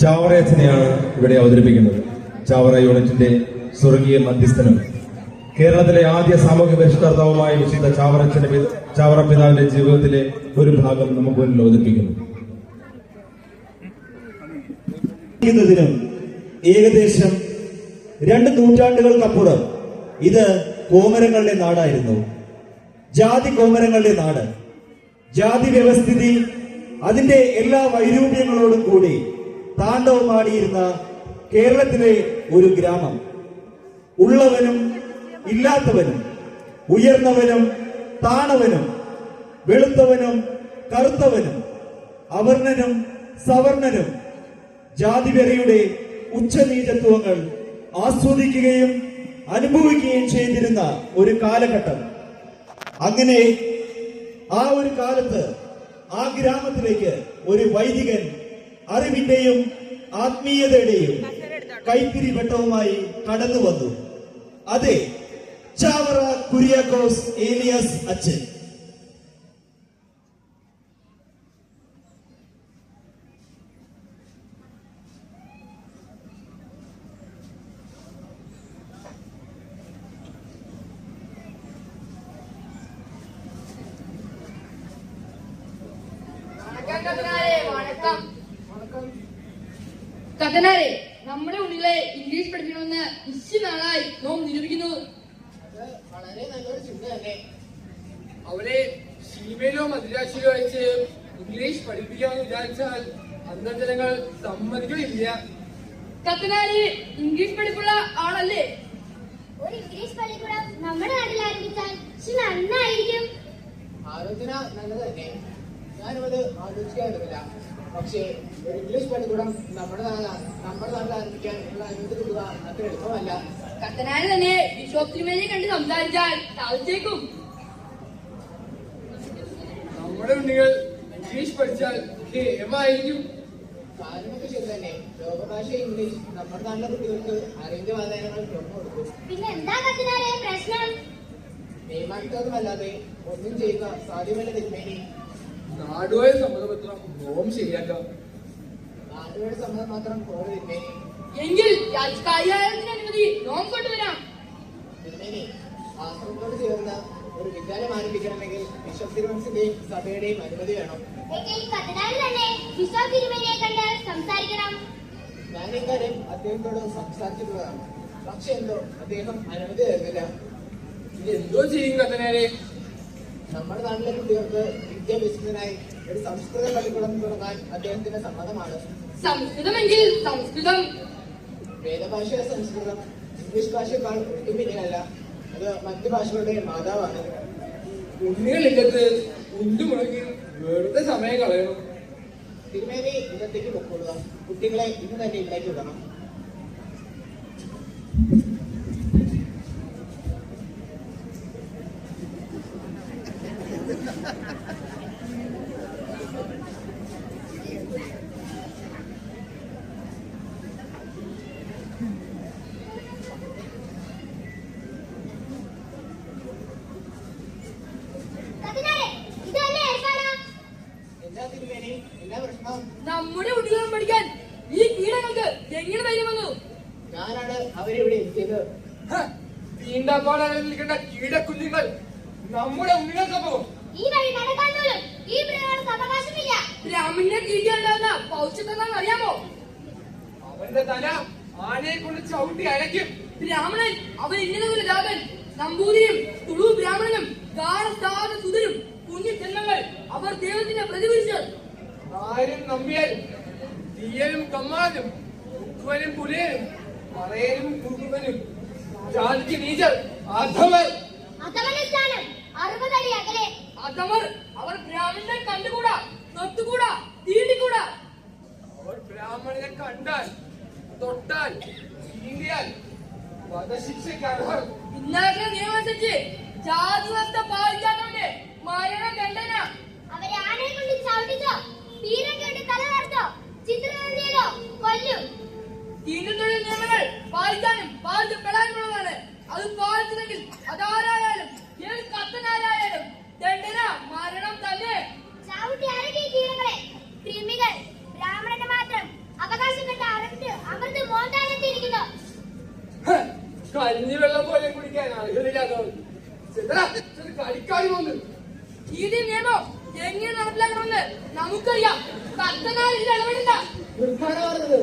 ചാവറയച്ചനെയാണ് ഇവിടെ അവതരിപ്പിക്കുന്നത്. ചാവറ യൂണിറ്റിന്റെ സ്വർഗീയ മധ്യസ്ഥനും കേരളത്തിലെ ആദ്യ സാമൂഹ്യ പരിഷ്കർത്താവുമായ വിശുദ്ധ ചാവറ പിതാവിന്റെ ജീവിതത്തിലെ ഒരു ഭാഗം നമുക്ക് മുന്നിൽ അവതരിപ്പിക്കുന്നു. ഏകദേശം 2 നൂറ്റാണ്ടുകൾക്കപ്പുറം ഇത് കോമരങ്ങളുടെ നാടായിരുന്നു. ജാതി കോമരങ്ങളുടെ നാട്. ജാതി വ്യവസ്ഥിതി അതിന്റെ എല്ലാ വൈരൂപ്യങ്ങളോടും കൂടി താണ്ഡവമാടിയിരുന്ന കേരളത്തിലെ ഒരു ഗ്രാമം. ഉള്ളവനും ഇല്ലാത്തവനും, ഉയർന്നവനും താണവനും, വെളുത്തവനും കറുത്തവനും, അവർണനും സവർണനും ജാതിവെറിയുടെ ഉച്ചനീചത്വങ്ങൾ ആസ്വദിക്കുകയും അനുഭവിക്കുകയും ചെയ്തിരുന്ന ഒരു കാലഘട്ടം. അങ്ങനെ ആ ഒരു കാലത്ത് ആ ഗ്രാമത്തിലേക്ക് ഒരു വൈദികൻ അറിവിന്റെയും ആത്മീയതയുടെയും കൈത്തിരി വെട്ടവുമായി കടന്നു വന്നു. അതെ, ചാവറ കുര്യാക്കോസ് ഏലിയാസ് അച്ഛൻ. കഥനാരെ, നമ്മുടെ ഉണ്ണികളെ ഇംഗ്ലീഷ് പഠിക്കണമെന്ന് ഇച്ചിരി നാളായി നോം നിരൂപിക്കുന്നു. വളരെ നല്ലൊരു ചിന്ത തന്നെ. അവരെ ശീമയിലോ മദ്രാശിയിലോ അയച്ച് ഇംഗ്ലീഷ് പഠിപ്പിക്കാമെന്ന് വിചാരിച്ചാൽ അന്തർജനങ്ങൾ സമ്മതിക്കില്ല. കഥനാരി ഇംഗ്ലീഷ് പഠിപ്പുള്ള ആളല്ലേ? ഒരു ഇംഗ്ലീഷ് പള്ളിക്കൂടം നമ്മുടെ നാട്ടിൽ ആരംഭിച്ചാൽ നന്നായിരിക്കും. ആലോചന നല്ലത് തന്നെ. ഞാനിവത് ആലോചിക്കാറില്ല. പക്ഷേ ഒരു ഇംഗ്ലീഷ് പള്ളിക്കൂടം നമ്മുടെ നാട്ടിൽ ആരംഭിക്കാൻ ഉള്ള അനുമതി കിട്ടുക അത്ര എളുപ്പമല്ല. കത്തനാരി തന്നെ ബിഷപ്പ് തിരുമേനിയെ കണ്ട് സംസാരിച്ചാൽ സാധിച്ചേക്കും. നമ്മുടെ കുട്ടികൾ ഇംഗ്ലീഷ് പഠിച്ചാൽ കേമായിരിക്കും. കാര്യമൊക്കെ ശരി തന്നെ. ലോകഭാഷ ഇംഗ്ലീഷ് നമ്മുടെ നാട്ടിലെ കുട്ടികൾക്ക് അറിവിന്റെ വാതായനങ്ങൾ തുറന്നു കൊടുക്കും. പിന്നെ എന്താ കത്തനാരെ പ്രശ്നം? നിയമാക്കിയതുമല്ലാതെ ഒന്നും ചെയ്യുക സാധ്യമല്ല തിരുമേനി. നാടുവായ സമ്മതപത്രം നോം ശരിയാക്കാം. നാടുകളുടെ സമ്മതം മാത്രം പോരെ തിരുമേനി. എങ്കിൽ രാജകാര്യാലയത്തിന് അനുമതി നോം കൊണ്ടുവരാം. തിരുമേനി, ആശ്രമത്തോട് ചേർന്ന് ഒരു വിദ്യാലയം ആരംഭിക്കണമെങ്കിൽ ബിഷപ്പ് തിരുമനസിന്റെയും സഭയുടെയും അനുമതി വേണം. എങ്കിൽ കത്തനാരി തന്നെ ബിഷപ്പ് തിരുമേനിയെ കണ്ട് സംസാരിക്കണം. ഞാൻ ഇക്കാര്യം അദ്ദേഹത്തോട് സംസാരിച്ചിട്ടുള്ളതാണ്. പക്ഷെ എന്തോ അദ്ദേഹം അനുമതി തരുന്നില്ല. ഇനി എന്തോ ചെയ്യും കത്തനാരെ? നമ്മുടെ നാട്ടിലെ കുട്ടികൾക്ക് വിദ്യാഭ്യാസത്തിനായി ഒരു സംസ്കൃത പള്ളിക്കൂടം തുടങ്ങാൻ അദ്ദേഹത്തിന്റെ സമ്മതമാണ്. സംസ്കൃതമെങ്കിൽ സംസ്കൃതം. വേദഭാഷ സംസ്കൃതം ഇംഗ്ലീഷ് ഭാഷയേക്കാൾ ഒട്ടും പിന്നിലല്ല. അത് മറ്റു ഭാഷകളുടെ മാതാവാണ്. ഉണ്ണികളില്ലത്ത് ഉണ്ടു മുടങ്ങി വെറുതെ സമയം കളയണം. തിരുമേനി ഇന്നത്തേക്ക് പൊക്കൊള്ളുക. കുട്ടികളെ ഇന്ന് തന്നെ ഇല്ലാക്കി വിടണം. നമ്മുടെ കുട്ടികളും പഠിക്കാൻ ഈ കീടങ്ങൾക്ക് എങ്ങനെ ധൈര്യം വന്നു? ഞാനാണ് അവരിവിടെ എത്തിയത്. തീണ്ടാപ്പാടാൻ നിൽക്കേണ്ട കീടക്കുഞ്ഞുങ്ങൾ നമ്മുടെ ഉണ്ണികൾക്കൊപ്പം ഈ വഴി നടക്കാൻ പോലും ഈ മൃഗങ്ങൾക്ക് അവകാശമില്ല. ബ്രാഹ്മണനെ തിരികെയുണ്ടാകുന്ന പൗഷ്യത്വം അറിയാമോ? അവന്റെ തല ആനയെ കൊണ്ട് ചവിട്ടി അരയ്ക്കും. ബ്രാഹ്മണൻ അവൻ ഇങ്ങനെ രാമൻ നമ്പൂതിരിയും തുളു ബ്രാഹ്മണനും സുതരും കുഞ്ഞു ജന്മങ്ങൾ അവർ ദൈവത്തിന്റെ പ്രതിഫലിച്ചു. ആരും നമ്പിയാൽ തീയലും കമ്മാനും ഉക്കുവനും പുലയനും പറയനും കുറുക്കനും ജാതിക്ക് നീചർ അധമർ. അധമനസ്ഥാനം 60 അടി അകലെ. അധമർ അവർ ബ്രാഹ്മണനെ കണ്ടുകൂടാ, തൊട്ടുകൂടാ, തീണ്ടിക്കൂടാ. അവർ ബ്രാഹ്മണനെ കണ്ടാൽ, തൊട്ടാൽ, തീണ്ടിയാൽ വധശിക്ഷയ്ക്ക് അർഹർ. ഇന്നത്തെ നിയമമനുസരിച്ച് ജാതി വ്യവസ്ഥ പാലിക്കാത്തവന്റെ മരണദണ്ഡന. അവരെ ആനയെ കൊണ്ട് ചവിട്ടിച്ചോ, തീരം കേട്ട് തല തർത്തോ, ചിത്രം ചെയ്തോ കൊല്ലും. തീണ്ടുതൊഴിൽ നിയമങ്ങൾ പാലിക്കാനും പാലിക്കപ്പെടാനുള്ളതാണ്. അത് പാലിച്ചില്ലെങ്കിൽ അതാരായാലും ഏത് കത്തനാരായാലും ദണ്ഡന മരണം തന്നെ. ചവിട്ടി അരക്കി കീടങ്ങളെ, കൃമികൾ ബ്രാഹ്മണന് മാത്രം അവകാശം. കഞ്ഞിവെള്ളം പോലെ കുടിക്കാൻ ആളുകളില്ലാത്തവർ കളിക്കാടി പോന്നു. ഈ നിയമം എങ്ങനെ നടപ്പിലാക്കണമെന്ന് നമുക്കറിയാം. കർത്തനാൽ ഇതിൽ ഇടപെടണ്ട. നിർമ്മാണം പറഞ്ഞത്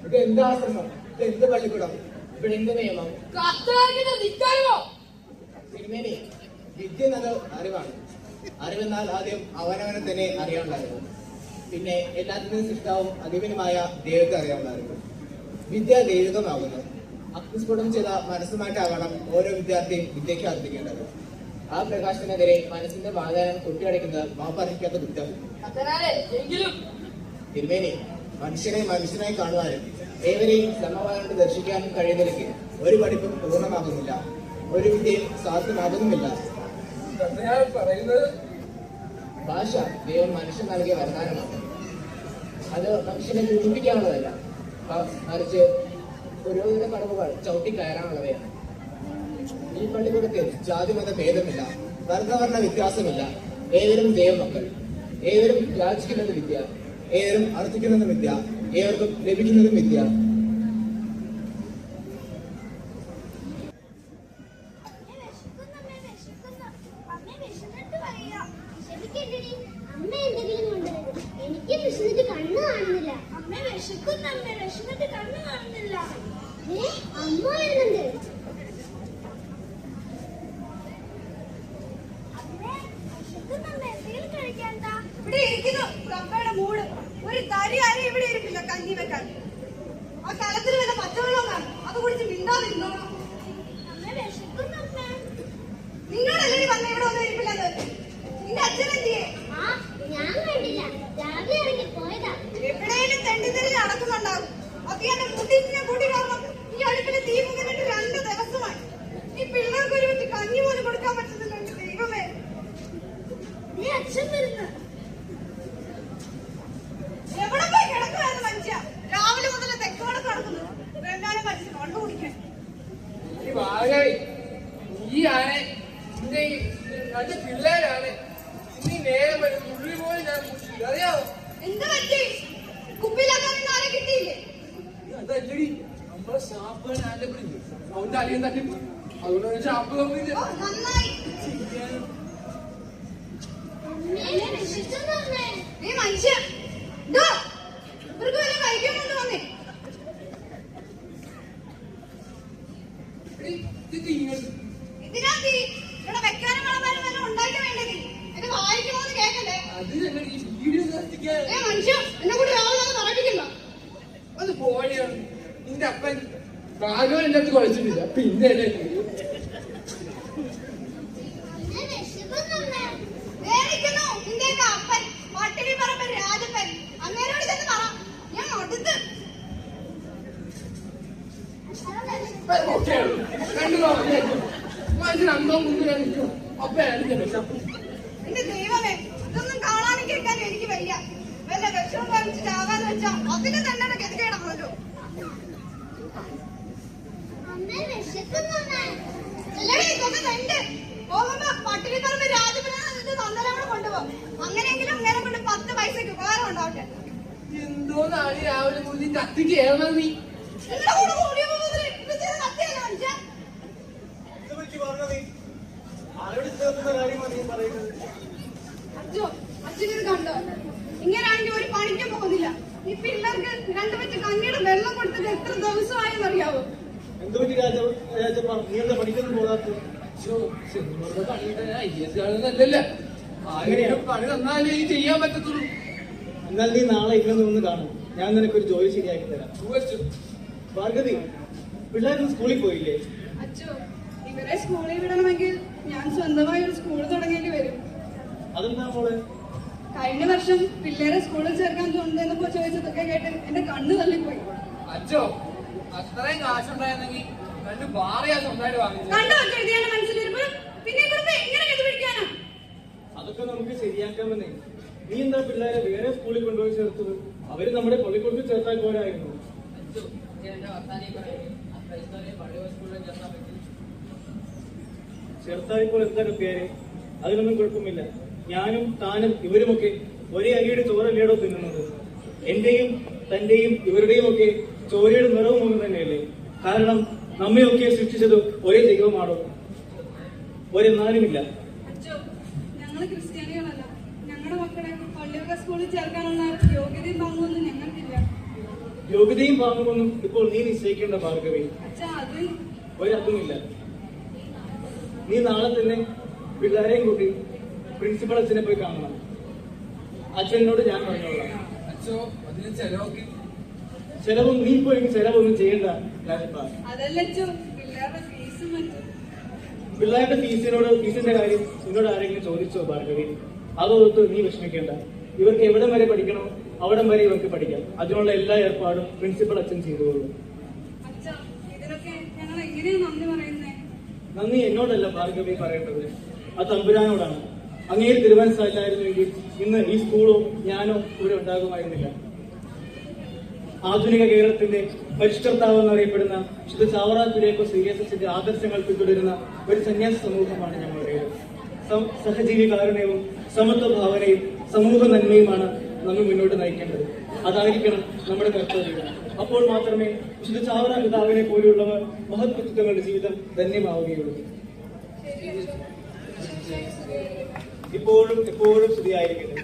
ഇത് എന്ത് ആശ്രമം, ഇത് എന്ത് പള്ളിക്കൂടം, ഇവിടെ എന്ത് നിയമം? കർത്തനാക്കിട്ട് നിൽക്കാമോ? തിരുമേനി, വിദ്യ എന്നത് അറിവാണ്. അറിവെന്നാൽ ആദ്യം അവനവനെ തന്നെ അറിയാനുള്ള അറിവ്, പിന്നെ എല്ലാത്തിനും സൃഷ്ടാവും അധിപനുമായ ദൈവത്തെ അറിയാനുള്ള അറിവ്. വിദ്യ ദൈവികമാകുന്നു. അഗ്നിസ്ഫുടം ചെയ്ത മനസ്സുമായിട്ടാകണം ഓരോ വിദ്യാർത്ഥിയും വിദ്യയ്ക്ക് അർപ്പിക്കേണ്ടത്. ആ പ്രകാശത്തിനെതിരെ മനസ്സിന്റെ വാതായനം കൊട്ടിയടയ്ക്കുന്നത് മാപ്പർഹിക്കാത്ത കുറ്റം. കർത്തനാലെ എങ്കിലും തിരുമേനി, മനുഷ്യനെ മനുഷ്യനായി കാണുവാനും ഏവരെയും സമവാദം ദർശിക്കാനും കഴിയുന്നില്ലെങ്കിൽ ഒരു പഠിപ്പും പൂർണ്ണമാകുന്നില്ല, ഒരു വിദ്യയും സാധ്യമാകുന്നുമില്ല. ഞാൻ പറയുന്നത് ഭാഷ ദൈവം മനുഷ്യൻ നൽകിയ വരദാനമാണ്. അത് മനുഷ്യനെ ചൂടിപ്പിക്കാനുള്ളതല്ല, മറിച്ച് പുരോഗതി കടവുകൾ ചവിട്ടി കയറാനുള്ളവയാണ്. ഈ പള്ളിക്കൂടത്തിൽ ജാതിമത ഭേദമില്ല, വർഗവർണ്ണ വ്യത്യാസമില്ല. ഏവരും ദൈവമക്കൾ, ഏവരും യാചിക്കുന്നത് വിദ്യ, ഏവരും അർത്ഥിക്കുന്നതും വിദ്യ, ഏവർക്കും ലഭിക്കുന്നതും വിദ്യ. എനിക്ക് വിശന്നിട്ട് കണ്ണു കാണുന്നില്ല. അമ്മ വിശക്കുന്ന, അമ്മ വിശന്നിട്ട് കണ്ണു കാണുന്നില്ല. അമ്മ വരുന്നുണ്ട്. ഇവിടെ ഇരിക്കുന്നു കപ്പയുടെ മൂട്. ഒരു തരി അരി ഇവിടെ ഇരിപ്പില്ല കഞ്ഞി വെക്കാൻ. ആ കലത്തിൽ വല്ല പച്ചവെള്ളം കാണും, അത് കുടിച്ച് മിണ്ടാതിരുന്നോളാം. നിങ്ങളല്ലേ വന്ന ഇവിടെ ഒന്നും ഇരിപ്പില്ലത്? നിന്റെ അച്ഛനെന്തിയെ? ഞാൻ കണ്ടില്ല, രാവിലെ ഇറങ്ങി പോയതാ. എവിടെയും തെണ്ടിത്തരി നടക്കുന്നുണ്ടാകും. അത് എന്റെ മുട്ടിനെ കൂട്ടി കാരണം ഈ അടുപ്പിന് തീ മുങ്ങിട്ട് 2 ദിവസമായി. ഈ പിള്ളേർക്ക് ഒരു പറ്റി കഞ്ഞി പോലും കൊടുക്കാൻ പറ്റുന്നില്ല. എന്റെ ദൈവമേ, നീ അച്ഛൻ വരുന്നു. എവിടെ പോയി കിടക്കുവായിരുന്നു മനുഷ്യ? രാവിലെ മുതൽ തെക്കോടൊക്കെ നടക്കുന്നു. രണ്ടാലും മനുഷ്യൻ കണ്ടു കുടിക്കാൻ. ഈ വാഴ ഈ ആന നിന്റെ രണ്ട് പിള്ളേരാണ്. ഇനി നേരം വരും ഉള്ളി പോലും ഞാൻ കുടിച്ചില്ല, അറിയാമോ? എന്ത് പറ്റി? കുപ്പിയിലാക്കാൻ ആരെ കിട്ടിയില്ലേ? അതല്ലടി നമ്മളെ ഷാപ്പ് ആന്റെ പിടിച്ചു അവന്റെ അലിയും തട്ടിപ്പ്. അതുകൊണ്ട് ഷാപ്പ് കമ്പില്ല. ഓ, നന്നായി. നീ മനുഷ്യ ഇവർക്ക് വല്ല കഴിക്കാൻ കൊണ്ട് വന്നേ. ഇതിനാ തീ ഇവിടെ വെക്കാനും വളമാനും വല്ല ഉണ്ടാക്കി വേണ്ടത്. എന്റെ വായിക്കുമോന്ന് കേക്കണ്ടേ? അത് ഞങ്ങൾ ഈ വീഡിയോ നിർത്തിക്കാൻ മനുഷ്യ എന്നെ കൂടി രാവിലെ അത് പറയിപ്പിക്കണ്ട. അത് പോലെയാണ്. നിന്റെ അപ്പൻ ഭാഗവൻ എന്റെ അടുത്ത് കുഴച്ചിട്ടില്ല, പിന്നെ വേദിക്കുന്നു നിന്റെയൊക്കെ അപ്പൻ പട്ടിണി പറമ്പൻ രാജപ്പൻ. അങ്ങേരോട് ചെന്ന് പറ, ഞാൻ അടുത്ത്. മനസ്സിലന്തോ മുന്നിലാണ് നിൽക്കും. അപ്പയാണ് വിഷം. എന്റെ ദൈവമേ, ഇതൊന്നും കാണാനും കേൾക്കാനും എനിക്ക് വയ്യ. വല്ല വിഷവും കഴിച്ചിട്ട് ആകാന്ന് വെച്ചാ അതിന് തന്നെ ഗതികേടാണല്ലോ. എല്ലാരും ഇതൊക്കെ കണ്ട് പോകുമ്പോ പട്ടിണി പറമ്പ് രാജപ്പനെ തന്നലോടെ കൊണ്ടുപോകും. അങ്ങനെയെങ്കിലും അങ്ങനെ കൊണ്ട് 10 പൈസക്ക് ഉപകാരം ഉണ്ടാവട്ടെ. എന്തോന്നാണ് രാവിലെ മുതൽ കത്തിക്ക് ഏറണത് നീ? എന്റെ കൂടെ കൂടിയപ്പോ മുതല് ഇത് ചെയ്ത് കത്തിയല്ലേ മനുഷ്യ? അച്ഛോ, അച്ഛനത് കണ്ടോ? ഇങ്ങനാണെങ്കിൽ ഒരു പണിക്കും പോകുന്നില്ല. ഈ പിള്ളേർക്ക് 2 വെച്ച് കഞ്ഞിയുടെ വെള്ളം കൊടുത്തിട്ട് എത്ര ദിവസമായെന്നറിയാവോ? പണിയിട്ടല്ല ആരെങ്കിലും പണി തന്നാലേ ഈ ചെയ്യാൻ പറ്റത്തുള്ളൂ. എന്നാൽ നീ നാളെ ഇവിടെ നിന്ന് കാണും, ഞാൻ നിനക്കൊരു ജോലി ശരിയാക്കി തരാം. ഭാർഗവി, പിള്ളേരൊന്നും സ്കൂളിൽ പോയില്ലേ? അച്ഛോ, ഇവരെ സ്കൂളിൽ വിടണമെങ്കിൽ ഞാൻ സ്വന്തമായി ഒരു സ്കൂൾ തുടങ്ങേണ്ടി വരും. അതെന്താ മോളെ? കഴിഞ്ഞ വർഷം പിള്ളേരെ സ്കൂളിൽ ചേർക്കാൻ തോന്നുന്നപ്പോ ചോദിച്ചതൊക്കെ കേട്ട് എന്റെ കണ്ണ് തള്ളിപ്പോയി. അച്ഛോ, അത്രയും കാശുണ്ടായിരുന്നെങ്കിൽ 2 ബാറിയാ സ്വന്തമായിട്ട് വാങ്ങിച്ചു. കണ്ടു വെച്ച് എഴുതിയാണ് മനസ്സിലിരുപ്പ്. പിന്നെ ഇവിടുത്തെ എങ്ങനെ കണ്ടുപിടിക്കാനാ? അതൊക്കെ നമുക്ക് ശരിയാക്കാമെന്നേ. നീ എന്താ പിള്ളേരെ വേറെ സ്കൂളിൽ കൊണ്ടുപോയി ചേർത്തത്? അവര് നമ്മുടെ പള്ളിക്കൂടത്തിൽ ചേർത്താൽ പോരായിരുന്നു. അച്ഛോ, എന്റെ വർത്താനം പറയും പഴയ സ്കൂളിൽ ചേർത്താൻ പറ്റി. ചേർത്തായപ്പോൾ എന്തൊക്കെ പേര്? അതിനൊന്നും കുഴപ്പമില്ല. ഞാനും താനും ഇവരുമൊക്കെ ഒരേ അരിയുടെ ചോറല്ലേടോ തിന്നുന്നത്. എന്റെയും തന്റെയും ഇവരുടെയും ഒക്കെ ചോരയുടെ നിറവും ഒന്ന് തന്നെയല്ലേ? കാരണം നമ്മയൊക്കെ സൃഷ്ടിച്ചത് ഒരേ ദൈവമാണോ? ഒരെന്നാലുമില്ല. അച്ഛോ, ഞങ്ങള് ക്രിസ്ത്യാനികളല്ല. ഞങ്ങളുടെ മക്കളെ പള്ളിയൊക്കെ സ്കൂളിൽ ചേർക്കാനുള്ള യോഗ്യതയും പാങ്ങൊന്നും ഞങ്ങൾക്കില്ല. യോഗ്യതയും പാങ്ങുമൊന്നും ഇപ്പോൾ നീ നിശ്ചയിക്കേണ്ട ഭാർഗവി. അച്ഛാ, അത് ഒരതുമില്ല. നീ നാളെ തന്നെ പിള്ളേരെയും കൂട്ടി പ്രിൻസിപ്പൽ അച്ഛനെ പോയി കാണണം. അച്ഛനോട് ഞാൻ പറഞ്ഞോളാം. അച്ഛോ, അതിന് ചെലവൊക്കെ ചെലവും നീ ഇപ്പോൾ എനിക്ക് ചെലവൊന്നും ചെയ്യണ്ട രാജപ്പ. അതല്ല അച്ഛോ, പിള്ളേരുടെ ഫീസും മറ്റും. പിള്ളേരുടെ ഫീസിന്റെ കാര്യം നിന്നോട് ആരെങ്കിലും ചോദിച്ചോ ഭാർഗവി? അതോർത്ത് നീ വിഷമിക്കേണ്ട. ഇവർക്ക് എവിടം വരെ പഠിക്കണോ അവിടം വരെ ഇവർക്ക് പഠിക്കാം. അതിനുള്ള എല്ലാ ഏർപ്പാടും പ്രിൻസിപ്പൽ അച്ഛൻ ചെയ്തുകൊള്ളൂ. അച്ഛാ, ഇതിനൊക്കെ ഞങ്ങൾ എങ്ങനെയാ നന്ദി പറയുന്നേ? നന്ദി എന്നോടല്ല ഭാർഗവി പറയേണ്ടത്, ആ തമ്പുരാനോടാണ്. അങ്ങേര് തീരുമാനിച്ചായിരുന്നുവെങ്കിൽ ഇന്ന് ഈ സ്കൂളോ ഞാനോ ഇവിടെ ഉണ്ടാകുമായിരുന്നില്ല. ആധുനിക കേരളത്തിന്റെ പരിഷ്കർത്താവ് എന്നറിയപ്പെടുന്ന വിശുദ്ധ ചാവറ കുര്യാക്കോസ് CSSന്റെ ആദർശങ്ങൾ പിന്തുടരുന്ന ഒരു സന്യാസ സമൂഹമാണ് ഞങ്ങളുടേത്. സഹജീവി കാരുണ്യവും സമത്വ ഭാവനയും സമൂഹ നന്മയുമാണ് നമ്മൾ മുന്നോട്ട് നയിക്കേണ്ടത്. അതായിരിക്കണം നമ്മുടെ കർത്തവ്യം. അപ്പോൾ മാത്രമേ വിശുദ്ധ ചാവറ പിതാവിനെ പോലെയുള്ളവർ മഹത് വ്യക്തിത്വങ്ങളുടെ ജീവിതം ധന്യമാവുകയുള്ളൂ. ഇപ്പോഴും എപ്പോഴും സ്തുതിയായിരിക്കട്ടെ.